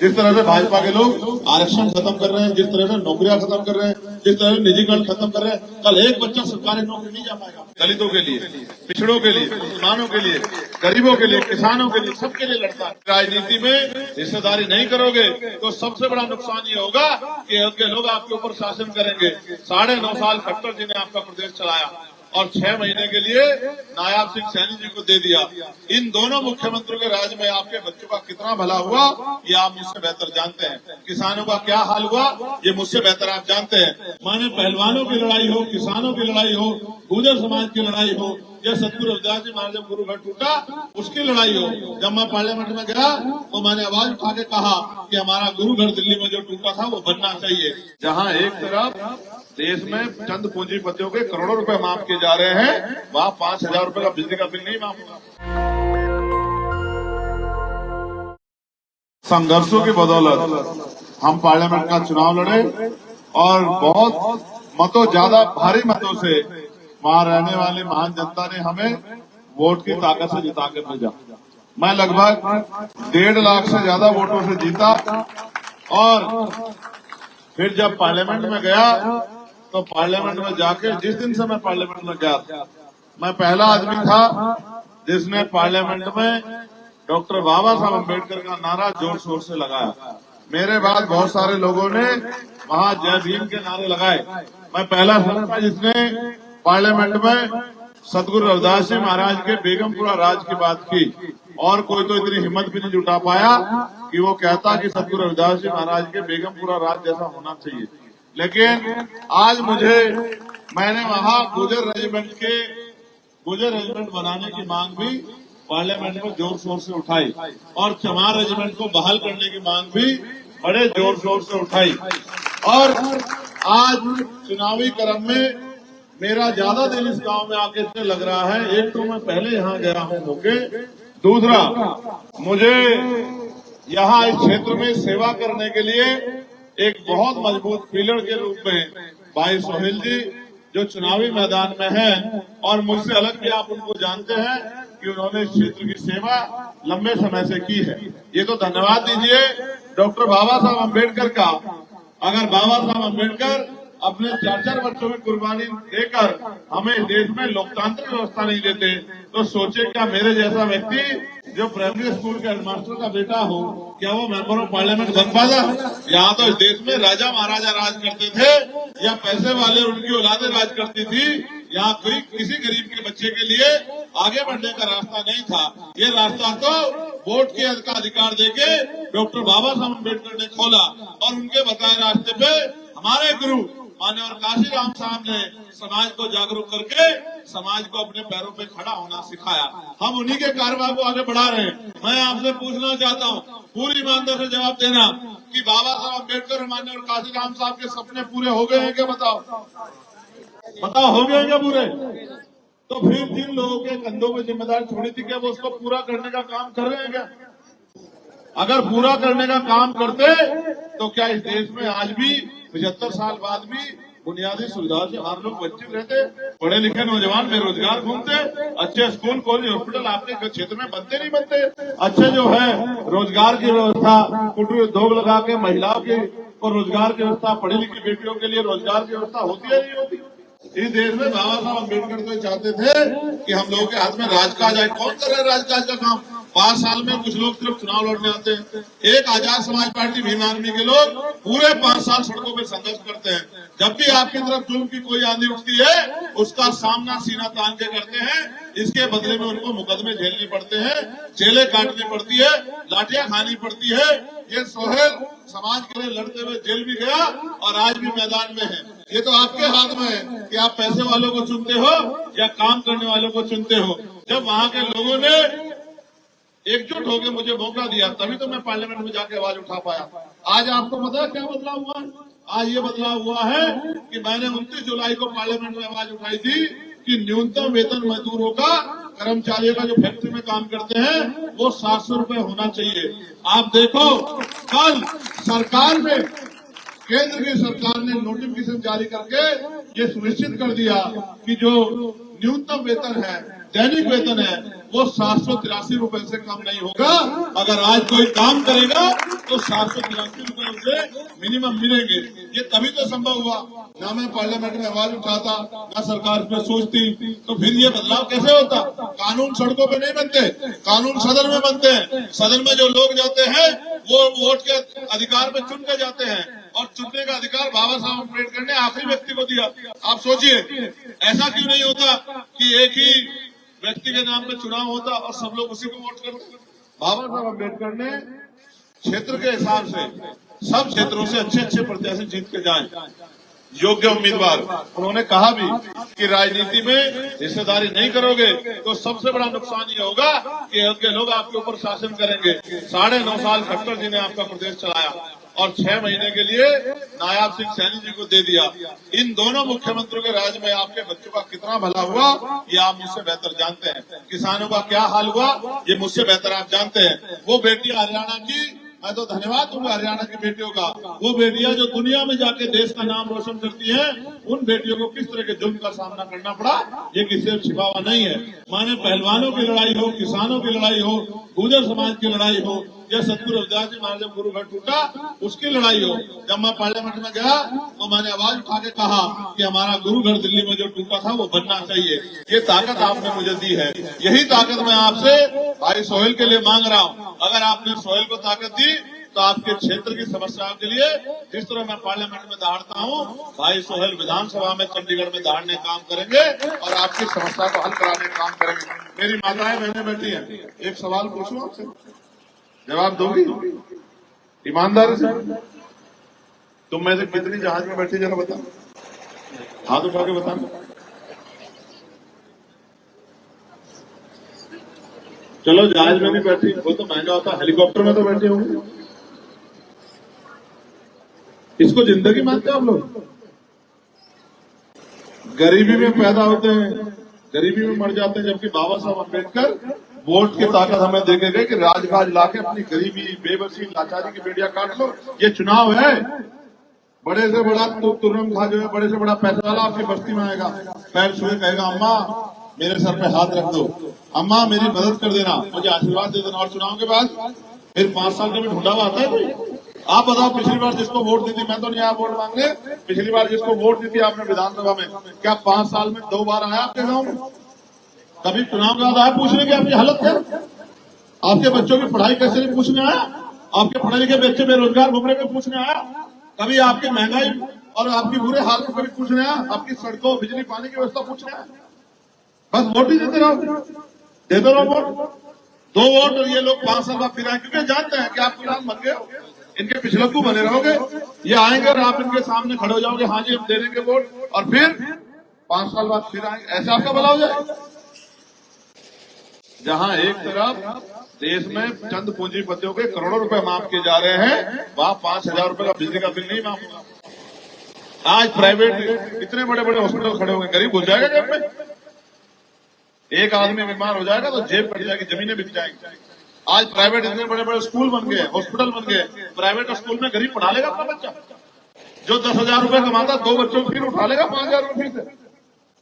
जिस तरह से भाजपा के लोग आरक्षण खत्म कर रहे हैं, जिस तरह से नौकरियां खत्म कर रहे हैं, जिस तरह से निजीकरण खत्म कर रहे हैं, कल एक बच्चा सरकारी नौकरी नहीं जा पाएगा। दलितों के लिए, पिछड़ों के लिए, मुसलमानों के लिए, गरीबों के लिए, किसानों के लिए, सबके लिए लड़ता है। राजनीति में हिस्सेदारी नहीं करोगे तो सबसे बड़ा नुकसान ये होगा कि उनके लोग आपके ऊपर शासन करेंगे। 9.5 साल खट्टर जी ने आपका प्रदेश चलाया और 6 महीने के लिए नायाब सिंह सैनी जी को दे दिया। इन दोनों मुख्यमंत्रियों के राज में आपके बच्चों का कितना भला हुआ ये आप मुझसे बेहतर जानते हैं। किसानों का क्या हाल हुआ ये मुझसे बेहतर आप जानते हैं। माने पहलवानों की लड़ाई हो, किसानों की लड़ाई हो, गुर्जर समाज की लड़ाई हो, या सतगुरु रविदास जी महाराज जब गुरु घर टूटा उसकी लड़ाई हो। जब मैं पार्लियामेंट में गया तो मैंने आवाज उठा के कहा कि हमारा गुरु घर दिल्ली में जो टूटा था वो बनना चाहिए। जहाँ एक तरफ देश में चंद पूंजीपतियों के करोड़ों रुपए माफ किए जा रहे हैं, वहाँ 5,000 रुपए का बिजली का बिल नहीं माफ होगा। संघर्षों की बदौलत हम पार्लियामेंट का चुनाव लड़े और बहुत मतों, ज्यादा भारी मतों से वहाँ रहने वाली महान जनता ने हमें वोट की ताकत से जिता के भेजा। मैं लगभग 1.5 लाख से ज्यादा वोटों से जीता और फिर जब पार्लियामेंट में गया तो पार्लियामेंट में जाके जिस दिन से मैं पार्लियामेंट में गया मैं पहला आदमी था जिसने पार्लियामेंट में डॉक्टर बाबा साहब अम्बेडकर का नारा जोर शोर से लगाया। मेरे बाद बहुत सारे लोगों ने वहाँ जय भीम के नारे लगाए। मैं पहला था जिसने पार्लियामेंट में सतगुरु रविदास जी महाराज के बेगमपुरा राज की बात की और कोई तो इतनी हिम्मत भी नहीं जुटा पाया कि वो कहता कि सतगुरु रविदास जी महाराज के बेगमपुरा राज जैसा होना चाहिए। लेकिन आज मैंने वहाँ गुर्जर रेजिमेंट बनाने की मांग भी पार्लियामेंट में जोर शोर से उठाई और चमार रेजिमेंट को बहाल करने की मांग भी बड़े जोर शोर से उठाई। और आज चुनावी क्रम में मेरा ज्यादा दिन इस गांव में आके से लग रहा है। एक तो मैं पहले यहाँ गया हूँ होके, दूसरा मुझे यहाँ इस क्षेत्र में सेवा करने के लिए एक बहुत मजबूत पिलर के रूप में भाई सोहेल जी जो चुनावी मैदान में हैं और मुझसे अलग भी आप उनको जानते हैं कि उन्होंने इस क्षेत्र की सेवा लंबे समय से की है। ये तो धन्यवाद दीजिए डॉक्टर बाबा साहब अम्बेडकर का। अगर बाबा साहब अम्बेडकर अपने 4 वर्षों में कुर्बानी देकर हमें देश में लोकतांत्रिक व्यवस्था नहीं देते तो सोचे क्या मेरे जैसा व्यक्ति जो प्राइमरी स्कूल के हेडमास्टर का बेटा हो क्या वो मेंबर ऑफ पार्लियामेंट बन पाता? यहाँ तो इस देश में राजा महाराजा राज करते थे या पैसे वाले उनकी औलादें राज करती थी। यहाँ कोई किसी गरीब के बच्चे के लिए आगे बढ़ने का रास्ता नहीं था। ये रास्ता तो वोट के अधिकार देके डॉक्टर बाबा साहब अम्बेडकर ने खोला और उनके बताए रास्ते पे हमारे गुरु माननीय काशीराम साहब ने समाज को जागरूक करके समाज को अपने पैरों पे खड़ा होना सिखाया। हम उन्हीं के कारवां को आगे बढ़ा रहे हैं। मैं आपसे पूछना चाहता हूँ, पूरी ईमानदारी से जवाब देना कि बाबा साहब अम्बेडकर माननीय काशीराम साहब के सपने पूरे हो गए हैं क्या? बताओ हो गए क्या पूरे? तो फिर जिन लोगों के कंधों में जिम्मेदारी छोड़ी थी क्या वो उसको पूरा करने का काम कर रहे हैं क्या? अगर पूरा करने का काम करते तो क्या इस देश में आज भी 75 साल बाद भी बुनियादी सुविधाओं से हर लोग वंचित रहते? पढ़े लिखे नौजवान बेरोजगार घूमते, अच्छे स्कूल कॉलेज हॉस्पिटल आपके क्षेत्र में बनते नहीं बनते, अच्छे जो है रोजगार की व्यवस्था कुटीर उद्योग लगा के महिलाओं को रोजगार की व्यवस्था, पढ़ी लिखी बेटियों के लिए रोजगार की व्यवस्था होती है नहीं होती? इस देश में बाबा साहब अम्बेडकर तो चाहते थे कि हम लोगों के हाथ में राजकाज आए। कौन कर रहा है राजकाज का काम? 5 साल में कुछ लोग सिर्फ चुनाव लड़ने आते हैं। एक आजाद समाज पार्टी भीम आर्मी के लोग पूरे 5 साल सड़कों में संघर्ष करते हैं। जब भी आपकी तरफ जुल्म की कोई आंधी उठती है उसका सामना सीना तान के करते हैं। इसके बदले में उनको मुकदमे झेलने पड़ते हैं, जेलें काटनी पड़ती है, लाठियां खानी पड़ती है। ये सोहेल समाज के लिए लड़ते हुए जेल भी गया और आज भी मैदान में है। ये तो आपके हाथ में है कि आप पैसे वालों को चुनते हो या काम करने वालों को चुनते हो। जब वहाँ के लोगों ने एकजुट होकर मुझे मौका दिया तभी तो मैं पार्लियामेंट में जाके आवाज उठा पाया। आज आपको पता है क्या बदलाव हुआ? आज ये बदलाव हुआ है कि मैंने 29 जुलाई को पार्लियामेंट में आवाज उठाई थी कि न्यूनतम वेतन मजदूरों का, कर्मचारियों का जो फैक्ट्री में काम करते हैं वो 700 रुपए होना चाहिए। आप देखो कल सरकार ने, केंद्र की सरकार ने नोटिफिकेशन जारी करके ये सुनिश्चित कर दिया कि जो न्यूनतम वेतन है दैनिक वेतन है वो 783 रुपए से कम नहीं होगा। अगर आज कोई काम करेगा तो 783 रुपए उसे मिनिमम मिलेंगे। ये तभी तो संभव हुआ। ना मैं पार्लियामेंट में आवाज उठाता, ना सरकार इसमें सोचती, तो फिर ये बदलाव कैसे होता। कानून सड़कों पे नहीं बनते, कानून सदन में बनते हैं। सदन में जो लोग जाते हैं वो वोट के अधिकार में चुन के जाते हैं, और चुनने का अधिकार बाबा साहब अम्बेडकर ने आखिरी व्यक्ति को दिया। आप सोचिए ऐसा क्यों नहीं होता कि एक ही व्यक्ति के नाम पे चुनाव होता और सब लोग उसी को वोट करते। बाबा साहब अम्बेडकर ने क्षेत्र के हिसाब से सब क्षेत्रों से अच्छे अच्छे प्रत्याशी जीत के जाएं, योग्य उम्मीदवार। उन्होंने कहा भी कि राजनीति में हिस्सेदारी नहीं करोगे तो सबसे बड़ा नुकसान ये होगा कि योग्य लोग आपके ऊपर शासन करेंगे। 9.5 साल खट्टर जी ने आपका प्रदेश चलाया और 6 महीने के लिए नायाब सिंह सैनी जी को दे दिया। इन दोनों मुख्यमंत्रियों के राज में आपके बच्चों का कितना भला हुआ ये आप मुझसे बेहतर जानते हैं। किसानों का क्या हाल हुआ ये मुझसे बेहतर आप जानते हैं। वो बेटी हरियाणा की, मैं तो धन्यवाद दूंगा हरियाणा की बेटियों का। वो बेटियां जो दुनिया में जाके देश का नाम रोशन करती हैं, उन बेटियों को किस तरह के जुल्म का सामना करना पड़ा ये किसी से छिपा हुआ नहीं है। माने पहलवानों की लड़ाई हो, किसानों की लड़ाई हो, गुर्जर समाज की लड़ाई हो, या सतगुरु रविदास जी महाराज जब गुरु घर टूटा उसकी लड़ाई हो। जब मैं पार्लियामेंट में गया तो मैंने आवाज उठा के कहा कि हमारा गुरु घर दिल्ली में जो टूटा था वो बनना चाहिए। ये ताकत आपने मुझे दी है, यही ताकत मैं आपसे भाई सोहेल के लिए मांग रहा हूँ। अगर आपने सोहेल को ताकत दी तो आपके क्षेत्र की समस्याओं के लिए जिस तरह मैं पार्लियामेंट में दहाड़ता हूँ, भाई सोहेल विधानसभा में चंडीगढ़ में दहाड़ने काम करेंगे और आपकी समस्या को हल कराने काम करेंगे। मेरी माताएं बहनें बैठी हैं, एक सवाल पूछूं आपसे, जवाब दोगी ईमानदारी से? तुम में से कितनी जहाज में बैठी जरा बता, हाथ उठा के बताना। चलो जहाज में नहीं बैठी, वो तो महंगा होता, हेलीकॉप्टर में तो बैठे होंगे। इसको जिंदगी मानते हैं आप लोग? गरीबी में पैदा होते हैं, गरीबी में मर जाते हैं, जबकि बाबा साहब अम्बेडकर वोट की ताकत हमें देके गए कि राजकाज लाके अपनी गरीबी, बेबसी, लाचारी की बेड़ियां काट लो। ये चुनाव है, बड़े से बड़ा तुर्रम खा जो है, बड़े से बड़ा पैसा वाला आपकी बस्ती में आएगा, पैर छुए कहेगा अम्मा मेरे सर पे हाथ रख दो, अम्मा मेरी मदद कर देना, मुझे आशीर्वाद दे देना। और चुनाव के बाद फिर 5 साल का भी ढूंढा हुआ आता है कोई? आप बताओ, पिछली बार जिसको वोट दी थी, मैं तो नहीं आया वोट मांगने, पिछली बार जिसको वोट दी थी आपने विधानसभा में, क्या 5 साल में 2 बार आया आपके गांव में? कभी चुनाव के बाद आया पूछने की आपकी हालत क्या? आपके बच्चों की पढ़ाई कैसे नहीं पूछने आया? आपके पढ़े लिखे बच्चे बेरोजगार घूम रहे पूछने आया? कभी आपकी महंगाई और आपकी बुरे हाल को कभी पूछने आया? आपकी सड़कों, बिजली, पानी की व्यवस्था पूछने आया? बस वोट ही देते रहो, देते रहो वोट। 2 वोट और ये लोग 5 साल बाद फिर आए, क्योंकि जानते हैं कि आप चुनाव बन गए हो, इनके पिछलक्कू बने रहोगे। ये आएंगे और आप इनके सामने खड़े हो जाओगे, हाँ जी हम दे देंगे वोट, और फिर 5 साल बाद फिर आएंगे। ऐसे आपका भला हो जाए। जहां एक तरफ देश में चंद पूंजीपतियों के करोड़ों रुपए माफ किए जा रहे हैं, वहां 5,000 रुपए का बिजली का बिल नहीं माफ होगा। आज प्राइवेट इतने बड़े बड़े हॉस्पिटल खड़े होंगे, गरीब घुस जाएगा जेब में। एक आदमी बीमार हो जाएगा तो जेब कट जाएगी, जमीनें बिक जाएंगी। आज प्राइवेट इतने बड़े बड़े स्कूल बन गए, हॉस्पिटल बन गए, प्राइवेट स्कूल में गरीब पढ़ा लेगा अपना बच्चा। जो 10,000 रुपए कमाता 2 बच्चों को फिर उठा लेगा 5,000 रुपए से।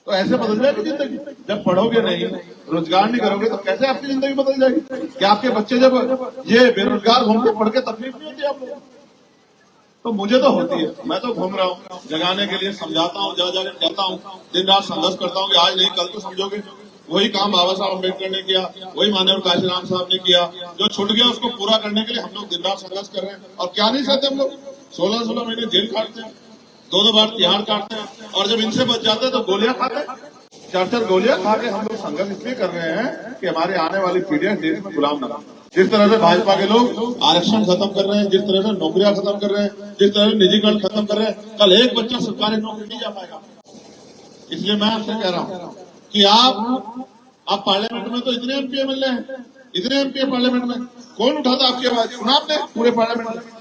तो ऐसे बदल जाएगी जिंदगी। जब पढ़ोगे नहीं, रोजगार नहीं करोगे तो कैसे आपकी जिंदगी बदल जाएगी? क्या आपके बच्चे जब ये बेरोजगार घूमते पढ़ के तकलीफ नहीं होती आप लोगों? तो मुझे तो होती है। मैं तो घूम रहा हूँ जगाने के लिए, समझाता हूँ, जा जाकर कहता हूँ, दिन रात संघर्ष करता हूँ कि आज नहीं कल तो समझोगे। वही काम बाबा साहब अम्बेडकर ने किया, वही माननीय काशीराम साहब ने किया। जो छूट गया उसको पूरा करने के लिए हम लोग दिन रात संघर्ष कर रहे हैं। और क्या नहीं चाहते हम लोग? 16-16 महीने जेल काटते हैं, 2-2 बार तिहाड़ काटते हैं, और जब इनसे बच जाते हैं तो गोलियां खाते हैं। 4-4 गोलियां खा के हम लोग संघर्ष इसलिए कर रहे हैं कि हमारे आने वाली पीढ़ियां देश में गुलाम न बने। जिस तरह से भाजपा के लोग आरक्षण खत्म कर रहे हैं, जिस तरह से नौकरियां खत्म कर रहे हैं, जिस तरह से निजीकरण खत्म कर रहे हैं, कल एक बच्चा सरकारी नौकरी नहीं जा पाएगा। इसलिए मैं आपसे कह रहा हूँ कि आप पार्लियामेंट में तो इतने एमपी एमएलए हैं, इतने एमपी पार्लियामेंट में, कौन उठाता आपकी आवाज? सुना आपने पूरे पार्लियामेंट में?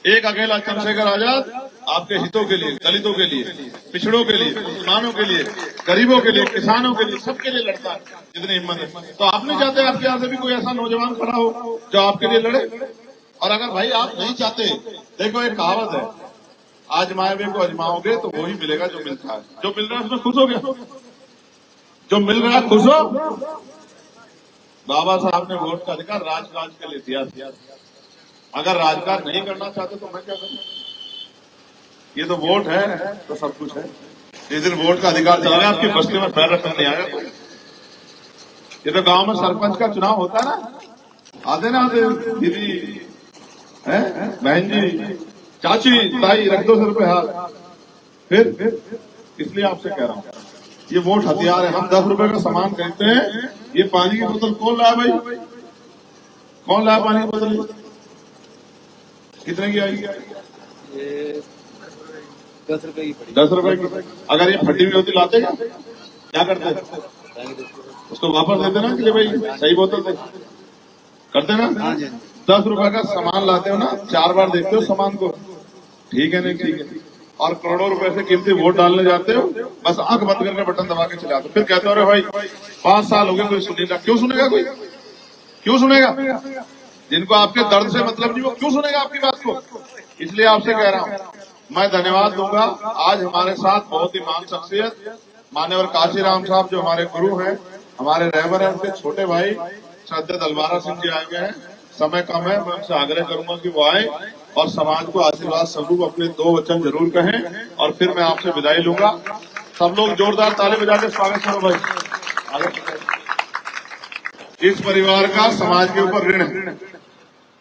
एक अकेला चंद्रशेखर आजाद आपके हितों के लिए, दलितों के लिए, पिछड़ों के लिए, मुसलमानों के लिए, गरीबों के लिए, किसानों के लिए, सबके लिए लड़ता है जितनी हिम्मत है। तो आप नहीं चाहते आपके यहाँ से भी कोई ऐसा नौजवान खड़ा हो जो आपके लिए लड़े? और अगर भाई आप नहीं चाहते, देखो एक कहावत है, आजमाए हुए को आजमाओगे तो वही मिलेगा जो मिलता है। जो मिल रहा है उसमें खुश हो गया। जो मिल रहा है खुश हो। बाबा साहब ने वोट का अधिकार राज के लिए दिया। अगर राजकाज नहीं करना चाहते तो मैं क्या करूं? ये तो वोट है तो सब कुछ है। जिस दिन वोट का अधिकार चलेगा आपकी बस्ती में पैर रखने नहीं आएगा कोई। ये तो गांव में सरपंच का चुनाव होता है ना, आते ना आते दीदी है बहन जी चाची ताई रख दो सर पे हाथ। फिर इसलिए आपसे कह रहा हूं ये वोट हथियार है। हम 10 रुपए का सामान खरीदते हैं, ये पानी की बोतल कौन लाया भाई? कौन लाया पानी की बोतल? कितने की आएगी? 10 रुपए की पड़ी। 10 रुपए की। अगर ये फटी हुई होती लाते क्या करते? उसको वापस देते ना कि भाई सही बोतल दे, करते ना? 10 रुपए का सामान लाते हो ना, 4 बार देखते हो सामान को, ठीक है नहीं ठीक है, और करोड़ों रुपए से कीमती वोट डालने जाते हो, बस आंख बंद करके बटन दबा के चलाते हो। फिर कहते हो अरे भाई 5 साल हो गए कोई सुनेगा। क्यों सुनेगा कोई? क्यों सुनेगा? जिनको आपके दर्द से मतलब नहीं, वो क्यों सुनेगा आपकी बात को? इसलिए आपसे कह रहा हूं मैं धन्यवाद दूंगा। आज हमारे साथ बहुत ही महान शख्सियत मान्यवर काशीराम साहब जो हमारे गुरु हैं, हमारे रहबर हैं, उनके छोटे भाई श्रद्धेय दलवारा सिंह जी आए हुए हैं। समय कम है, मैं उनसे आग्रह करूंगा कि वो आए और समाज को आशीर्वाद स्वरूप अपने 2 वचन जरूर कहें और फिर मैं आपसे विदाई लूंगा। सब लोग जोरदार ताली बजा के स्वागत करो भाई। इस परिवार का समाज के ऊपर ऋण है।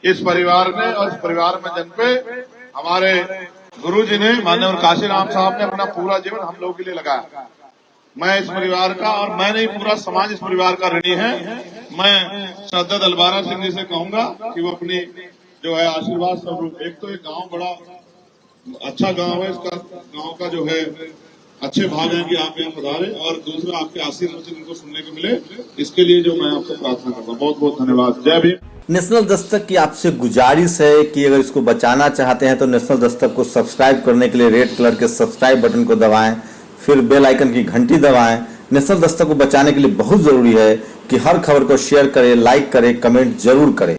इस परिवार ने और इस परिवार में जन्म पे हमारे गुरु जी ने माननीय काशीराम साहब ने अपना पूरा जीवन हम लोगों के लिए लगाया। मैं इस परिवार का और मैं नहीं पूरा समाज इस परिवार का ऋणी है। मैं श्रद्धेय दलवारा सिंह जी से कहूंगा कि वो अपनी जो है आशीर्वाद स्वरूप, एक तो ये गांव बड़ा अच्छा गांव है, इसका गांव का जो है अच्छे भाग है कि आप यहाँ पधारे, और दूसरा आपके आशीर्वाद इनको सुनने को मिले, इसके लिए जो मैं आपसे प्रार्थना करता हूँ। बहुत बहुत धन्यवाद। जय भीम। नेशनल दस्तक की आपसे गुजारिश है कि अगर इसको बचाना चाहते हैं तो नेशनल दस्तक को सब्सक्राइब करने के लिए रेड कलर के सब्सक्राइब बटन को दबाएं, फिर बेल आइकन की घंटी दबाएं। नेशनल दस्तक को बचाने के लिए बहुत जरूरी है कि हर खबर को शेयर करें, लाइक करें, कमेंट जरूर करें।